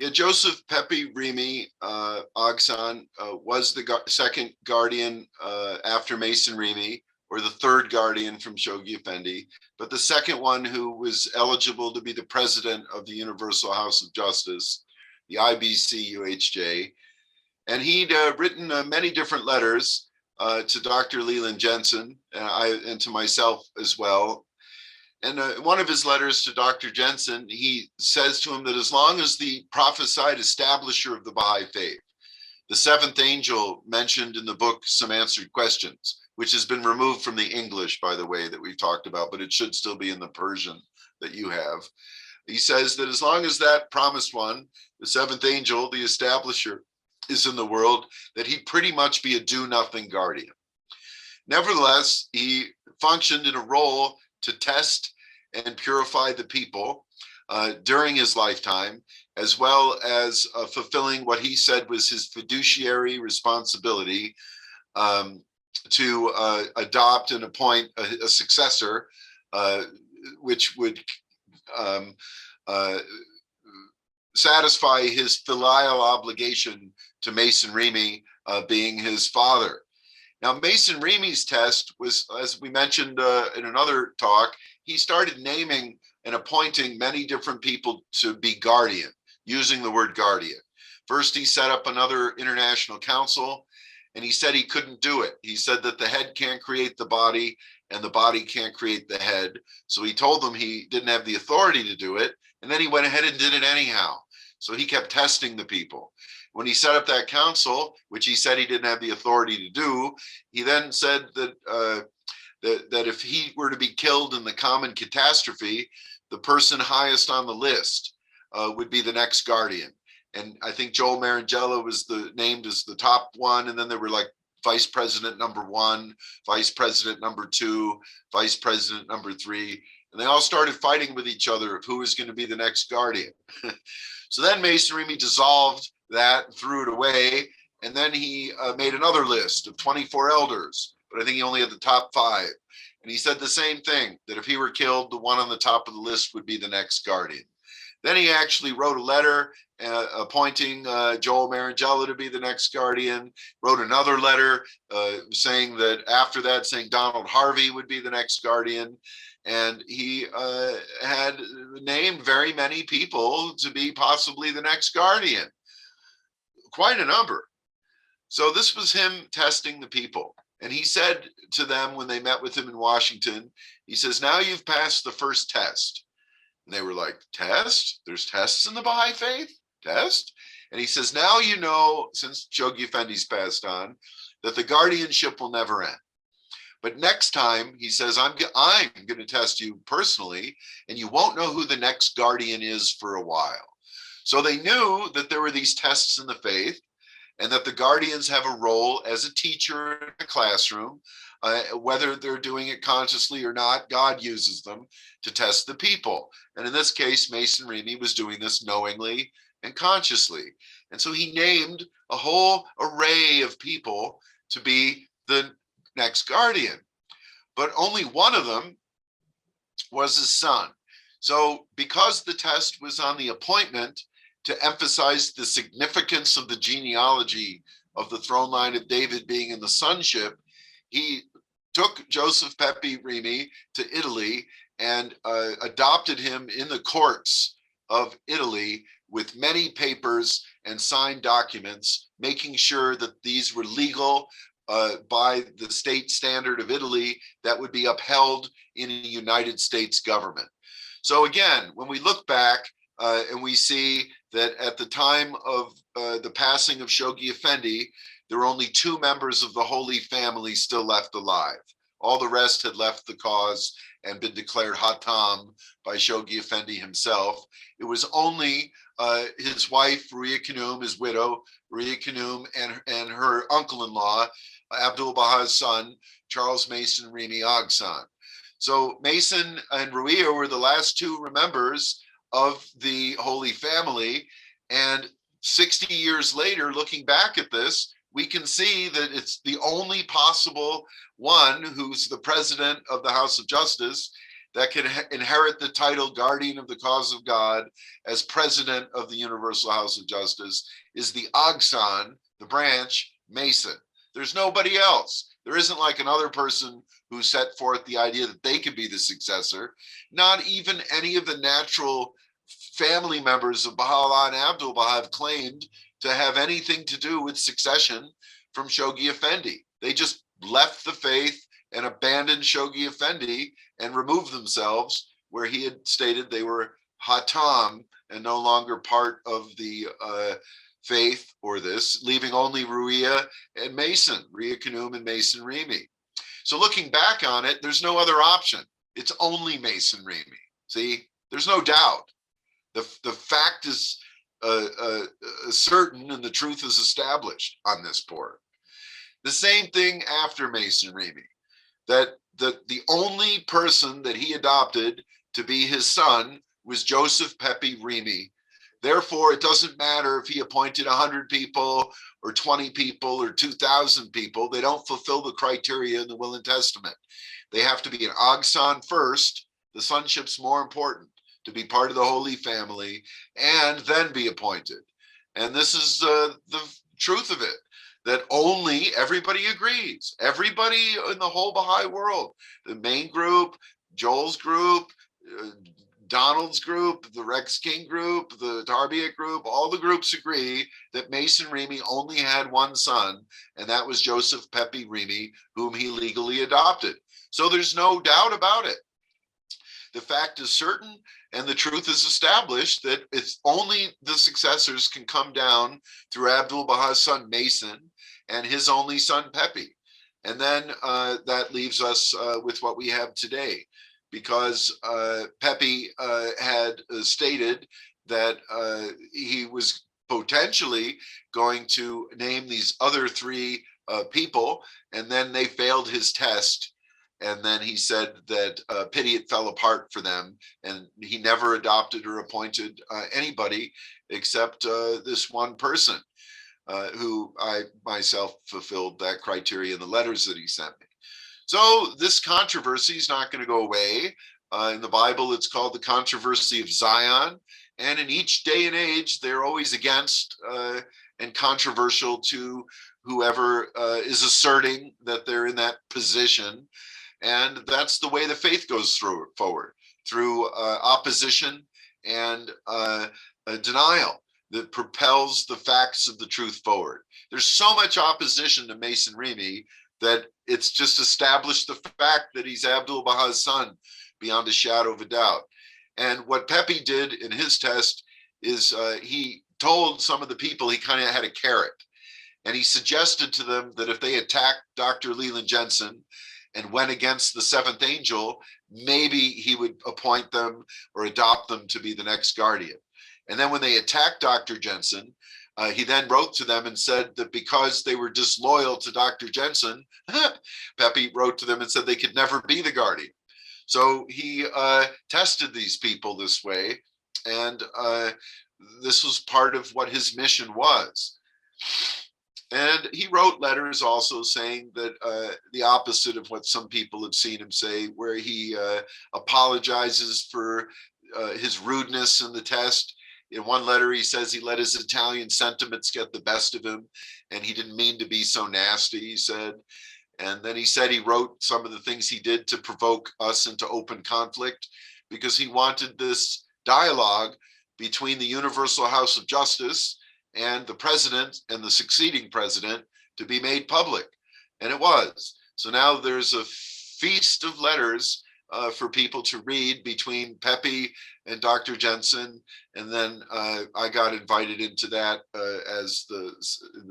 Yeah, Joseph Pepe Remey Ogson was the second guardian after Mason Remey, or the third guardian from Shoghi Effendi, but the second one who was eligible to be the president of the Universal House of Justice, the IBC-UHJ. And he'd written many different letters to Dr. Leland Jensen and to myself as well. And one of his letters to Dr. Jensen, he says to him that as long as the prophesied establisher of the Baha'i Faith, the seventh angel mentioned in the book Some Answered Questions, which has been removed from the English, by the way, that we've talked about, but it should still be in the Persian that you have. He says that as long as that promised one, the seventh angel, the establisher, is in the world, that he'd pretty much be a do-nothing guardian. Nevertheless, he functioned in a role to test and purify the people during his lifetime, as well as fulfilling what he said was his fiduciary responsibility to adopt and appoint a successor, which would satisfy his filial obligation to Mason Remey, being his father. Now, Mason Remey's test was, as we mentioned in another talk, he started naming and appointing many different people to be guardian, using the word guardian. First, he set up another international council, and he said he couldn't do it. He said that the head can't create the body, and the body can't create the head. So he told them he didn't have the authority to do it, and then he went ahead and did it anyhow. So he kept testing the people. When he set up that council, which he said he didn't have the authority to do, he then said that that if he were to be killed in the common catastrophe, the person highest on the list would be the next guardian. And I think Joel Marangella was named as the top one, and then there were like vice president number 1, vice president number 2, vice president number 3, and they all started fighting with each other of who was going to be the next guardian. So then Mason Remey dissolved that and threw it away, and then he made another list of 24 elders, but I think he only had the top 5. And he said the same thing, that if he were killed, the one on the top of the list would be the next guardian. Then he actually wrote a letter appointing Joel Marangella to be the next guardian, wrote another letter saying that after that, saying Donald Harvey would be the next guardian. And he had named very many people to be possibly the next guardian, quite a number. So this was him testing the people. And he said to them when they met with him in Washington, he says, now you've passed the first test. And they were like, test? There's tests in the Baha'i Faith? Test? And he says, now you know, since Shoghi Effendi's passed on, that the guardianship will never end. But next time, he says, I'm going to test you personally, and you won't know who the next guardian is for a while. So they knew that there were these tests in the faith, and that the guardians have a role as a teacher in a classroom. Whether they're doing it consciously or not, God uses them to test the people. And in this case, Mason Remey was doing this knowingly and consciously. And so he named a whole array of people to be the next guardian. But only one of them was his son. So because the test was on the appointment to emphasize the significance of the genealogy of the throne line of David being in the sonship, he took Joseph Pepe Remey to Italy and adopted him in the courts of Italy with many papers and signed documents, making sure that these were legal by the state standard of Italy that would be upheld in a United States government. So again, when we look back and we see that at the time of the passing of Shoghi Effendi, there were only 2 members of the Holy Family still left alive. All the rest had left the cause and been declared hatam by Shoghi Effendi himself. It was only his wife, Ruia Khanum, his widow, Ruia Khanum, and her uncle-in-law, Abdulbaha's son, Charles Mason Remey Agsan. So Mason and Ruia were the last two members of the Holy Family. And 60 years later, looking back at this, we can see that it's the only possible one who's the president of the House of Justice that can inherit the title Guardian of the Cause of God as president of the Universal House of Justice is the Agsan, the branch, Mason. There's nobody else. There isn't like another person who set forth the idea that they could be the successor. Not even any of the natural family members of Baha'u'llah and Abdulbaha have claimed to have anything to do with succession from Shoghi Effendi. They just left the faith and abandoned Shoghi Effendi and removed themselves where he had stated they were Hatam and no longer part of the faith or this, leaving only Ruia and Mason, Ruia Khanum and Mason Remey. So looking back on it, there's no other option. It's only Mason Remey. See, there's no doubt. The fact is certain and the truth is established on this point. The same thing after Mason Remey, that the only person that he adopted to be his son was Joseph Pepe Remey. Therefore, it doesn't matter if he appointed 100 people or 20 people or 2,000 people. They don't fulfill the criteria in the Will and Testament. They have to be an Agsan first. The sonship's more important, to be part of the Holy Family, and then be appointed. And this is the truth of it, that only everybody agrees. Everybody in the whole Baha'i world, the main group, Joel's group, Donald's group, the Rex King group, the Tarbiyat group, all the groups agree that Mason Remey only had one son, and that was Joseph Pepe Remey, whom he legally adopted. So there's no doubt about it. The fact is certain, and the truth is established that it's only the successors can come down through Abdul-Baha's son Mason and his only son Pepe. And then that leaves us with what we have today, because Pepe had stated that he was potentially going to name these other three people, and then they failed his test. And then he said that pity it fell apart for them, and he never adopted or appointed anybody except this one person, who I myself fulfilled that criteria in the letters that he sent me. So this controversy is not going to go away. In the Bible, it's called the controversy of Zion. And in each day and age, they're always against and controversial to whoever is asserting that they're in that position. And that's the way the faith goes forward, through opposition and denial that propels the facts of the truth forward. There's so much opposition to Mason Remey that it's just established the fact that he's Abdul-Baha's son beyond a shadow of a doubt. And what Pepe did in his test is he told some of the people he kind of had a carrot. And he suggested to them that if they attacked Dr. Leland Jensen and went against the seventh angel, maybe he would appoint them or adopt them to be the next guardian. And then when they attacked Dr. Jensen, he then wrote to them and said that because they were disloyal to Dr. Jensen, Pepe wrote to them and said they could never be the guardian. So he tested these people this way, and this was part of what his mission was. And he wrote letters also saying that the opposite of what some people have seen him say, where he apologizes for his rudeness in the test. In one letter, he says he let his Italian sentiments get the best of him, and he didn't mean to be so nasty, he said. And then he said he wrote some of the things he did to provoke us into open conflict because he wanted this dialogue between the Universal House of Justice and the president and the succeeding president to be made public. And it was. So now there's a feast of letters for people to read between Pepe and Dr. Jensen. And then I got invited into that as the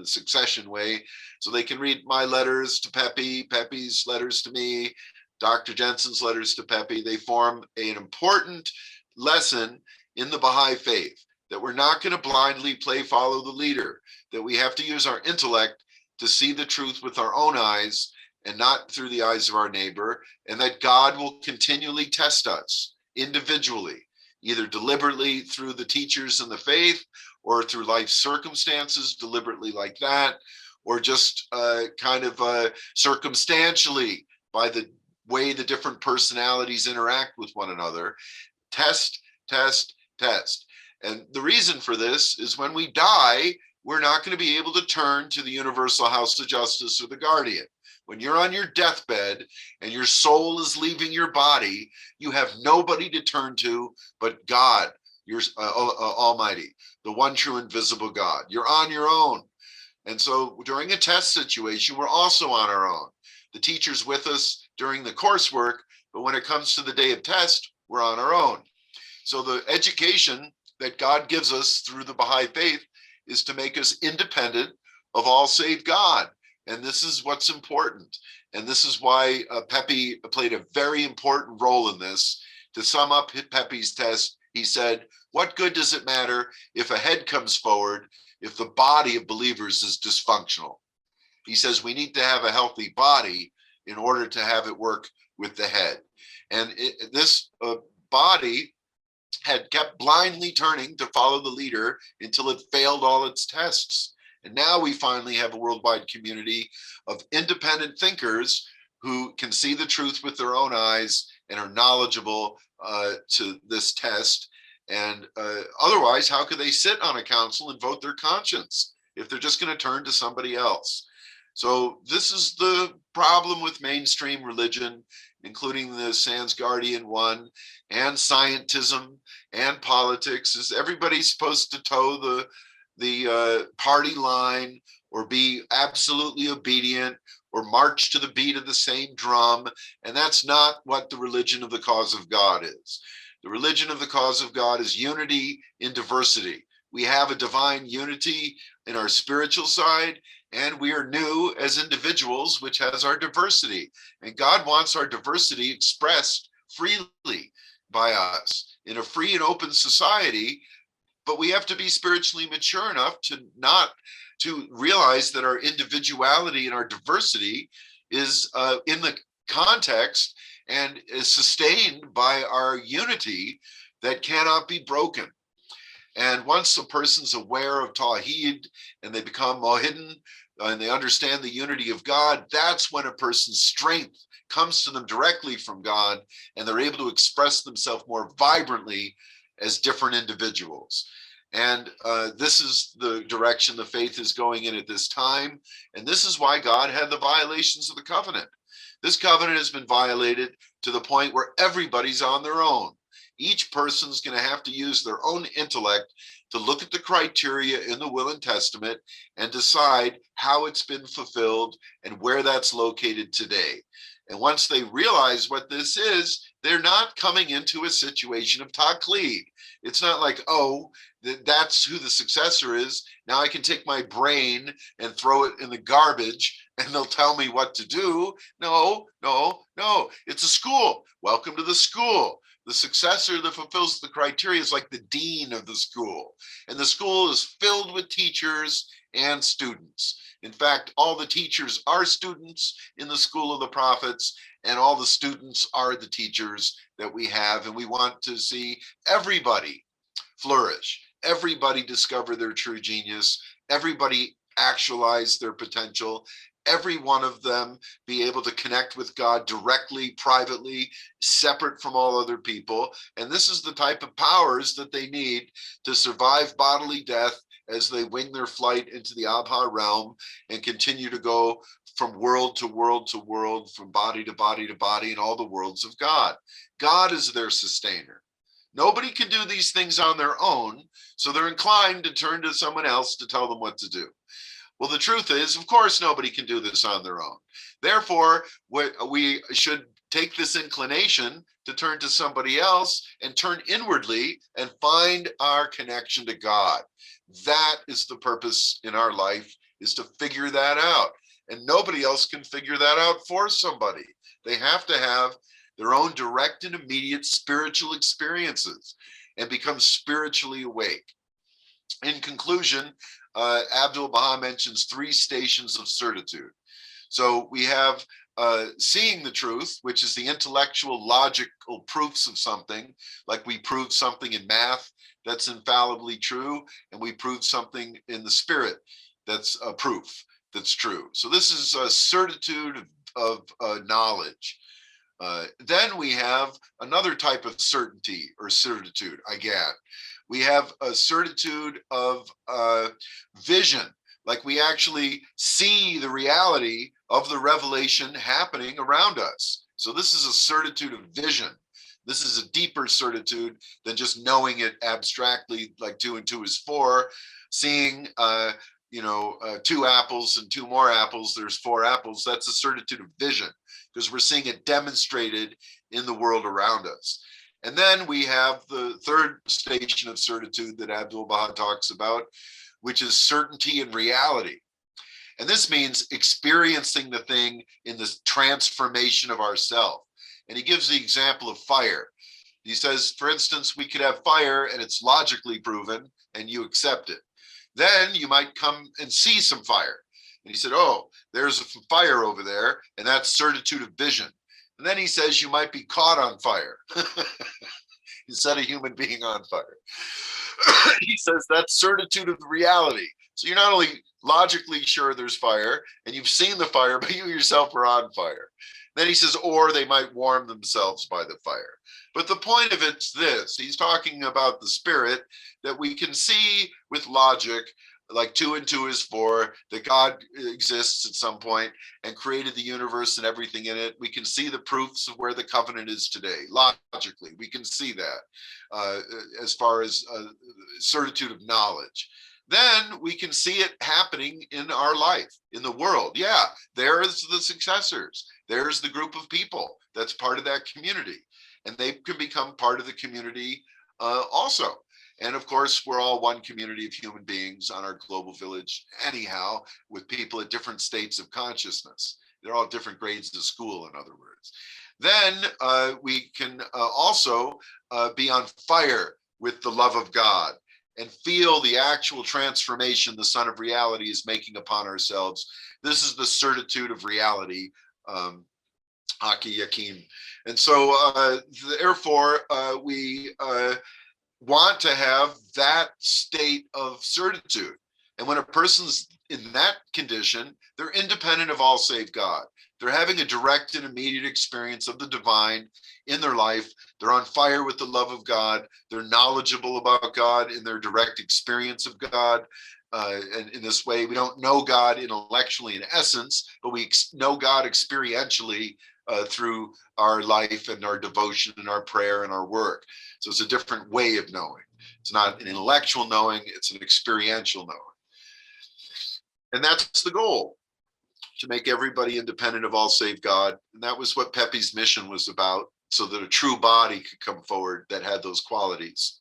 succession way. So they can read my letters to Pepe, Pepe's letters to me, Dr. Jensen's letters to Pepe. They form an important lesson in the Baha'i faith. that we're not going to blindly follow the leader, that we have to use our intellect to see the truth with our own eyes and not through the eyes of our neighbor, and that God will continually test us individually, either deliberately through the teachers in the faith or through life circumstances, deliberately like that, or just circumstantially by the way the different personalities interact with one another. Test, test, test. And the reason for this is when we die, we're not going to be able to turn to the Universal House of Justice or the Guardian. When you're on your deathbed and your soul is leaving your body, you have nobody to turn to but God, your Almighty, the one true invisible God. You're on your own. And so during a test situation, we're also on our own. The teacher's with us during the coursework, but when it comes to the day of test, we're on our own. So the education that God gives us through the Bahai Faith is to make us independent of all save God. And this is what's important. And this is why Pepe played a very important role in this. To sum up Pepe's test, he said, what good does it matter if a head comes forward if the body of believers is dysfunctional? He says we need to have a healthy body in order to have it work with the head. And this body had kept blindly turning to follow the leader until it failed all its tests. And now we finally have a worldwide community of independent thinkers who can see the truth with their own eyes and are knowledgeable to this test. And otherwise, how could they sit on a council and vote their conscience if they're just going to turn to somebody else? So this is the problem with mainstream religion, including the Sans Guardian one, and scientism and politics, is everybody's supposed to toe the party line or be absolutely obedient or march to the beat of the same drum. And that's not what the religion of the cause of God is. The religion of the cause of God is unity in diversity. We have a divine unity in our spiritual side, and we are new as individuals, which has our diversity. And God wants our diversity expressed freely by us in a free and open society. But we have to be spiritually mature enough to realize that our individuality and our diversity is in the context and is sustained by our unity that cannot be broken. And once a person's aware of Tawheed and they become Mohidden and they understand the unity of God, that's when a person's strength comes to them directly from God and they're able to express themselves more vibrantly as different individuals. And this is the direction the faith is going in at this time. And this is why God had the violations of the covenant. This covenant has been violated to the point where everybody's on their own. Each person's going to have to use their own intellect to look at the criteria in the will and testament and decide how it's been fulfilled and where that's located today. And once they realize what this is, they're not coming into a situation of taqlid. It's not like, oh, that's who the successor is. Now I can take my brain and throw it in the garbage and they'll tell me what to do. No, no, no. It's a school. Welcome to the school. The successor that fulfills the criteria is like the dean of the school. And the school is filled with teachers and students. In fact, all the teachers are students in the school of the prophets, and all the students are the teachers that we have. And we want to see everybody flourish, everybody discover their true genius, everybody actualize their potential, every one of them be able to connect with God directly, privately, separate from all other people. And this is the type of powers that they need to survive bodily death as they wing their flight into the Abha realm and continue to go from world to world to world, from body to body to body, in all the worlds of God. God is their sustainer. Nobody can do these things on their own, so they're inclined to turn to someone else to tell them what to do. Well, the truth is, of course, nobody can do this on their own. Therefore, we should take this inclination to turn to somebody else and turn inwardly and find our connection to God. That is the purpose in our life, is to figure that out. And nobody else can figure that out for somebody. They have to have their own direct and immediate spiritual experiences and become spiritually awake. In conclusion, Abdulbaha mentions 3 stations of certitude. So we have seeing the truth, which is the intellectual, logical proofs of something, like we proved something in math that's infallibly true, and we proved something in the spirit that's a proof that's true. So this is a certitude of knowledge. Then we have another type of certainty or certitude, again. We have a certitude of vision, like we actually see the reality of the revelation happening around us. So this is a certitude of vision. This is a deeper certitude than just knowing it abstractly, like 2 and 2 is 4, seeing 2 apples and 2 more apples, there's 4 apples. That's a certitude of vision, because we're seeing it demonstrated in the world around us. And then we have the third station of certitude that Abdulbaha talks about, which is certainty in reality. And this means experiencing the thing in this transformation of ourself. And he gives the example of fire. He says, for instance, we could have fire and it's logically proven and you accept it. Then you might come and see some fire. And he said, oh, there's a fire over there, and that's certitude of vision. And then he says you might be caught on fire instead of human being on fire. He says that's certitude of the reality. So you're not only logically sure there's fire and you've seen the fire, but you yourself are on fire. Then he says, or they might warm themselves by the fire. But the point of it's this: he's talking about the spirit that we can see with logic, like 2 and 2 is 4, that God exists at some point and created the universe and everything in it. We can see the proofs of where the covenant is today. Logically, we can see that as far as certitude of knowledge. Then we can see it happening in our life, in the world. Yeah, there's the successors. There's the group of people that's part of that community. And they can become part of the community also. And of course, we're all one community of human beings on our global village anyhow, with people at different states of consciousness. They're all different grades of school, in other words. Then we can also be on fire with the love of God and feel the actual transformation the Son of Reality is making upon ourselves. This is the certitude of reality, Haki Yakim. And so therefore, we want to have that state of certitude. And when a person's in that condition, they're independent of all save God. They're having a direct and immediate experience of the divine in their life. They're on fire with the love of God. They're knowledgeable about God in their direct experience of God. And in this way, we don't know God intellectually in essence, but we know God experientially through our life and our devotion and our prayer and our work. So it's a different way of knowing. It's not an intellectual knowing, it's an experiential knowing. And that's the goal, to make everybody independent of all save God. And that was what Pepe's mission was about, so that a true body could come forward that had those qualities.